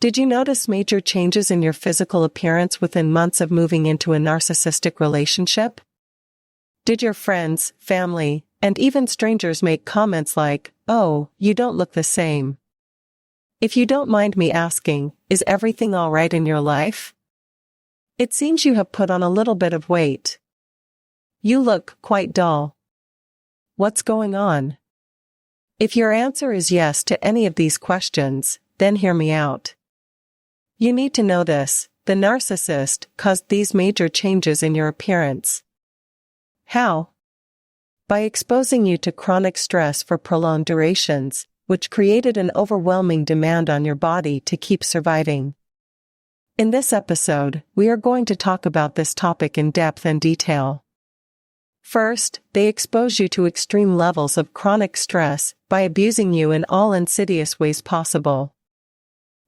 Did you notice major changes in your physical appearance within months of moving into a narcissistic relationship? Did your friends, family, and even strangers make comments like, "Oh, you don't look the same"? If you don't mind me asking, is everything all right in your life? It seems you have put on a little bit of weight. You look quite dull. What's going on? If your answer is yes to any of these questions, then hear me out. You need to know this: the narcissist caused these major changes in your appearance. How? By exposing you to chronic stress for prolonged durations, which created an overwhelming demand on your body to keep surviving. In this episode, we are going to talk about this topic in depth and detail. First, they expose you to extreme levels of chronic stress by abusing you in all insidious ways possible.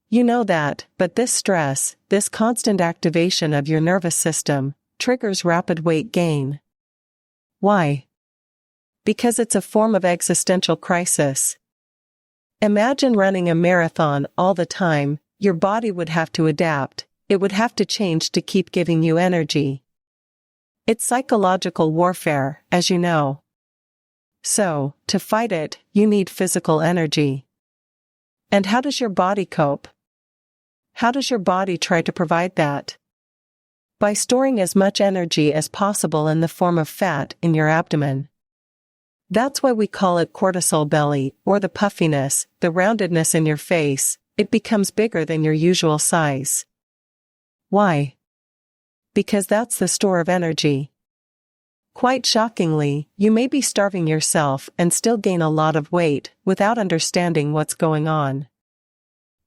You know that, but this stress, this constant activation of your nervous system, triggers rapid weight gain. Why? Because it's a form of existential crisis. Imagine running a marathon all the time. Your body would have to adapt, it would have to change to keep giving you energy. It's psychological warfare, as you know. So, to fight it, you need physical energy. And how does your body cope? How does your body try to provide that? By storing as much energy as possible in the form of fat in your abdomen. That's why we call it cortisol belly, or the puffiness, the roundedness in your face. It becomes bigger than your usual size. Why? Because that's the store of energy. Quite shockingly, you may be starving yourself and still gain a lot of weight without understanding what's going on.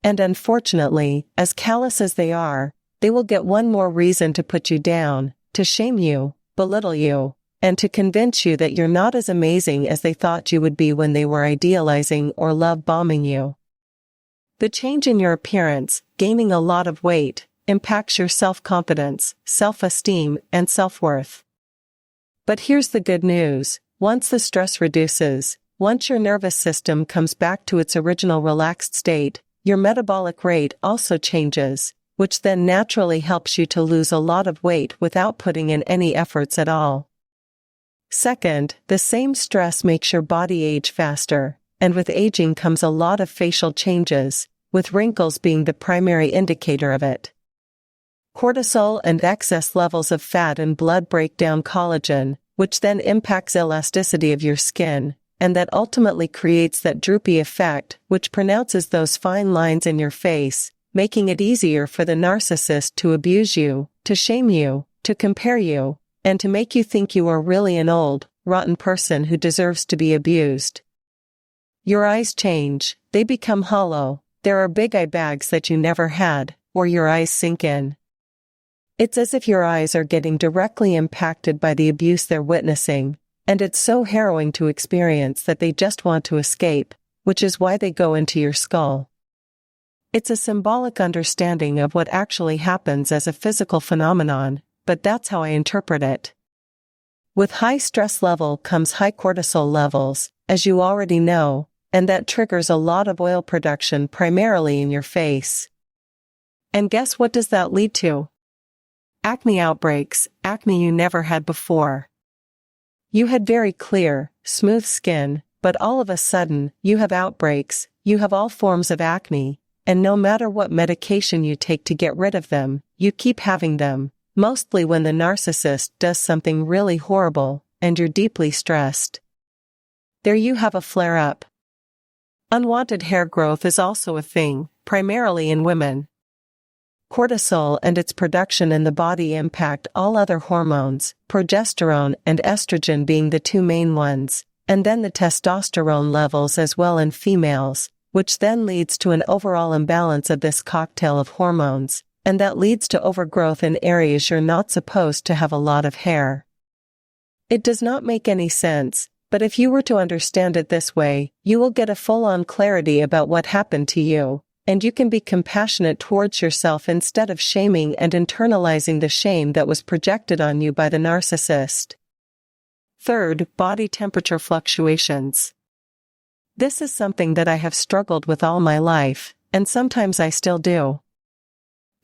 And unfortunately, as callous as they are, they will get one more reason to put you down, to shame you, belittle you, and to convince you that you're not as amazing as they thought you would be when they were idealizing or love-bombing you. The change in your appearance, gaining a lot of weight, impacts your self-confidence, self-esteem, and self-worth. But here's the good news: once the stress reduces, once your nervous system comes back to its original relaxed state, your metabolic rate also changes, which then naturally helps you to lose a lot of weight without putting in any efforts at all. Second, the same stress makes your body age faster, and with aging comes a lot of facial changes, with wrinkles being the primary indicator of it. Cortisol and excess levels of fat and blood break down collagen, which then impacts elasticity of your skin, and that ultimately creates that droopy effect, which pronounces those fine lines in your face, making it easier for the narcissist to abuse you, to shame you, to compare you, and to make you think you are really an old, rotten person who deserves to be abused. Your eyes change, they become hollow, there are big eye bags that you never had, or your eyes sink in. It's as if your eyes are getting directly impacted by the abuse they're witnessing, and it's so harrowing to experience that they just want to escape, which is why they go into your skull. It's a symbolic understanding of what actually happens as a physical phenomenon, but that's how I interpret it. With high stress level comes high cortisol levels, as you already know, and that triggers a lot of oil production primarily in your face. And guess what does that lead to? Acne outbreaks, acne you never had before. You had very clear, smooth skin, but all of a sudden, you have outbreaks, you have all forms of acne, and no matter what medication you take to get rid of them, you keep having them, mostly when the narcissist does something really horrible, and you're deeply stressed. There you have a flare-up. Unwanted hair growth is also a thing, primarily in women. Cortisol and its production in the body impact all other hormones, progesterone and estrogen being the two main ones, and then the testosterone levels as well in females, which then leads to an overall imbalance of this cocktail of hormones, and that leads to overgrowth in areas you're not supposed to have a lot of hair. It does not make any sense, but if you were to understand it this way, you will get a full-on clarity about what happened to you, and you can be compassionate towards yourself instead of shaming and internalizing the shame that was projected on you by the narcissist. Third, body temperature fluctuations. This is something that I have struggled with all my life, and sometimes I still do.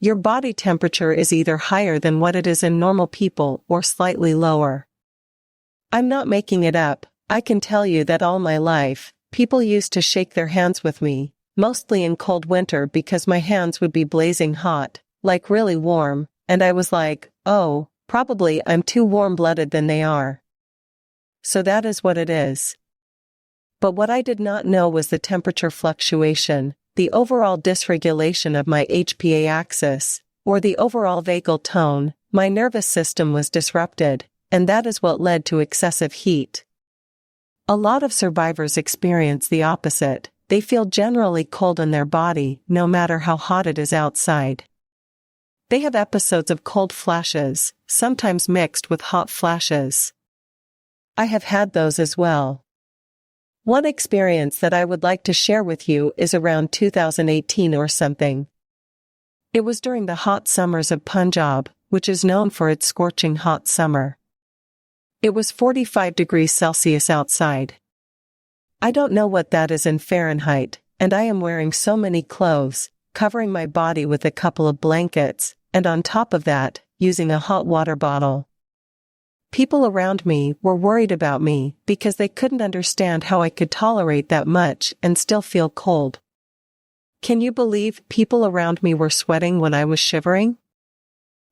Your body temperature is either higher than what it is in normal people or slightly lower. I'm not making it up. I can tell you that all my life, people used to shake their hands with me, mostly in cold winter because my hands would be blazing hot, like really warm, and I was like, oh, probably I'm too warm-blooded than they are. So that is what it is. But what I did not know was the temperature fluctuation, the overall dysregulation of my HPA axis, or the overall vagal tone. My nervous system was disrupted, and that is what led to excessive heat. A lot of survivors experience the opposite. They feel generally cold in their body, no matter how hot it is outside. They have episodes of cold flashes, sometimes mixed with hot flashes. I have had those as well. One experience that I would like to share with you is around 2018 or something. It was during the hot summers of Punjab, which is known for its scorching hot summer. It was 45 degrees Celsius outside. I don't know what that is in Fahrenheit, and I am wearing so many clothes, covering my body with a couple of blankets, and on top of that, using a hot water bottle. People around me were worried about me because they couldn't understand how I could tolerate that much and still feel cold. Can you believe people around me were sweating when I was shivering?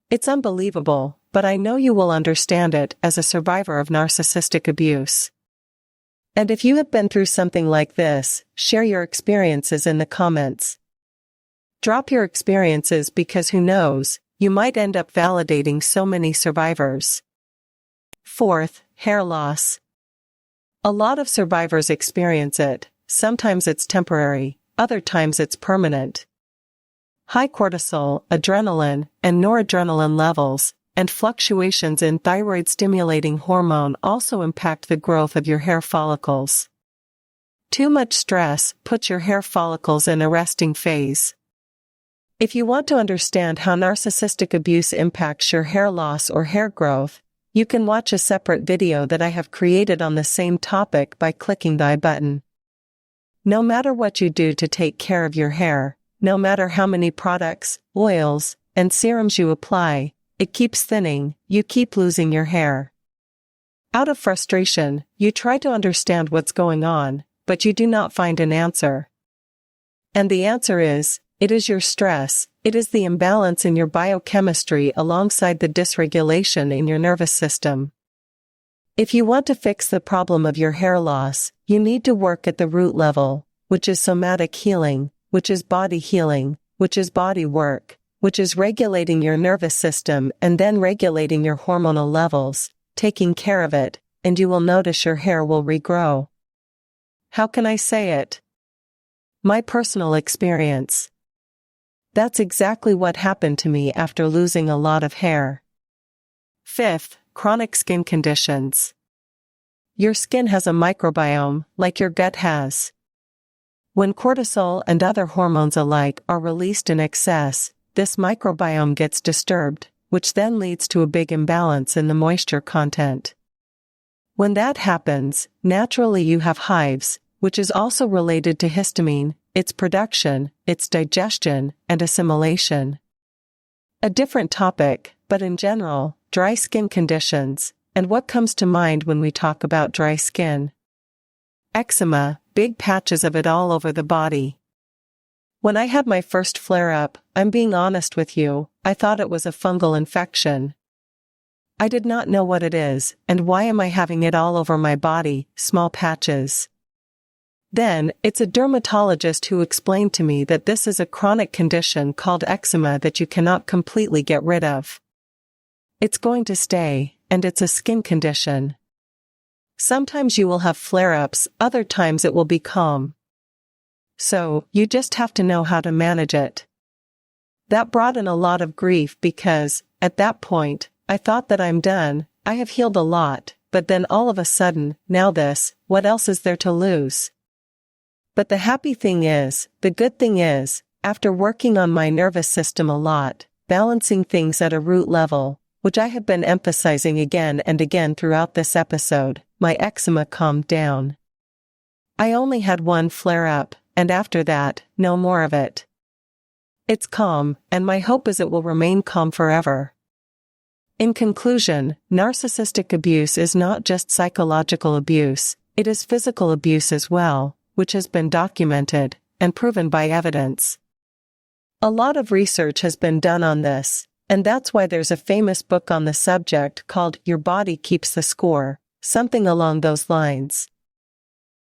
It's unbelievable, but I know you will understand it as a survivor of narcissistic abuse. And if you have been through something like this, share your experiences in the comments. Drop your experiences because who knows, you might end up validating so many survivors. Fourth, hair loss. A lot of survivors experience it. Sometimes it's temporary, other times it's permanent. High cortisol, adrenaline, and noradrenaline levels, and fluctuations in thyroid-stimulating hormone also impact the growth of your hair follicles. Too much stress puts your hair follicles in a resting phase. If you want to understand how narcissistic abuse impacts your hair loss or hair growth, you can watch a separate video that I have created on the same topic by clicking the I button. No matter what you do to take care of your hair, no matter how many products, oils, and serums you apply, it keeps thinning, you keep losing your hair. Out of frustration, you try to understand what's going on, but you do not find an answer. And the answer is, it is your stress, it is the imbalance in your biochemistry alongside the dysregulation in your nervous system. If you want to fix the problem of your hair loss, you need to work at the root level, which is somatic healing, which is body healing, which is body work, which is regulating your nervous system and then regulating your hormonal levels, taking care of it, and you will notice your hair will regrow. How can I say it? My personal experience. That's exactly what happened to me after losing a lot of hair. Fifth, chronic skin conditions. Your skin has a microbiome, like your gut has. When cortisol and other hormones alike are released in excess, this microbiome gets disturbed, which then leads to a big imbalance in the moisture content. When that happens, naturally you have hives, which is also related to histamine, its production, its digestion, and assimilation. A different topic, but in general, dry skin conditions, and what comes to mind when we talk about dry skin? Eczema, big patches of it all over the body. When I had my first flare-up, I'm being honest with you, I thought it was a fungal infection. I did not know what it is, and why am I having it all over my body, small patches. Then, it's a dermatologist who explained to me that this is a chronic condition called eczema that you cannot completely get rid of. It's going to stay, and it's a skin condition. Sometimes you will have flare-ups, other times it will be calm. So, you just have to know how to manage it. That brought in a lot of grief because, at that point, I thought that I'm done, I have healed a lot, but then all of a sudden, now this, what else is there to lose? But the happy thing is, the good thing is, after working on my nervous system a lot, balancing things at a root level, which I have been emphasizing again and again throughout this episode, my eczema calmed down. I only had one flare-up, and after that, no more of it. It's calm, and my hope is it will remain calm forever. In conclusion, narcissistic abuse is not just psychological abuse, it is physical abuse as well, which has been documented and proven by evidence. A lot of research has been done on this, and that's why there's a famous book on the subject called Your Body Keeps the Score, something along those lines.